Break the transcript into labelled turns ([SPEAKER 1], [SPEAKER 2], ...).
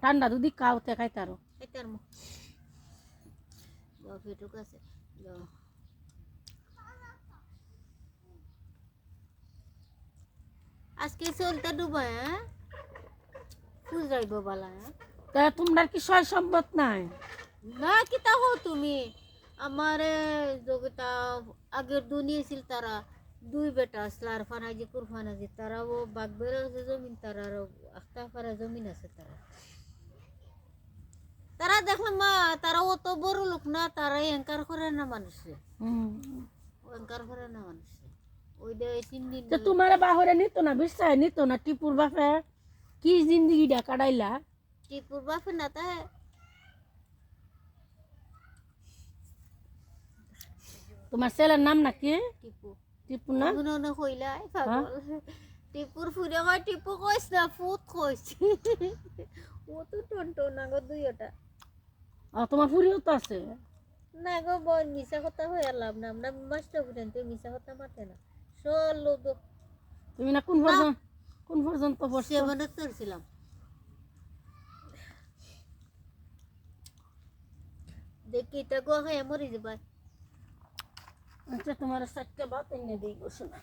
[SPEAKER 1] ঠান্ডা দুধি খাওতে খাইতারো
[SPEAKER 2] খাইতার মো ফেটুক আছে আজকে চলতে ডুবায় হ্যাঁ ফুল যাইব বালা হ্যাঁ
[SPEAKER 1] তা তোমরা কি সয় সম্পদ নাই
[SPEAKER 2] না কি তা হো তুমি আমার যোগিতা আগের দুনিয়া ছিল তারা দুই বেটা আসলে আর ফানাজি কুরফানাজি তারা ও বাগবের যে জমিন তারা আর আখতা পারা জমিন আছে তারা তারা দেখলাম মা তারা অত বড় লোক না তারা এঙ্কার করে না মানুষে এঙ্কার করে না মানুষে ওই দে 3 দিন
[SPEAKER 1] তো তোমার বাহরে নিত না বিশ্বাস নিত না টিপুর বাপে কি জিন্দগিটা কাটাইলা
[SPEAKER 2] টিপুর বাপে না তা
[SPEAKER 1] তোমার ছেলের নাম নাকি
[SPEAKER 2] টিপু
[SPEAKER 1] টিপু না
[SPEAKER 2] মনে কইলাই পাগল টিপুর ফুরে হয় টিপু কইস না ফুট কইস ও তো টন্টো না গো দুইটা
[SPEAKER 1] তোমার ফুরিও তো আছে
[SPEAKER 2] না গো বই মিশা কথা হয়ে লাভ না আমরা মাস্টার বুঝেন তো মিশা কথা মাতে না ষোলো তো
[SPEAKER 1] তুমি না কোন পর্যন্ত পড়ছো
[SPEAKER 2] 7 চলছিলাম দেখি তা গো হয়ে মরি যাবে
[SPEAKER 1] আচ্ছা তোমার 4টা ভাত এনে দিই গোসনা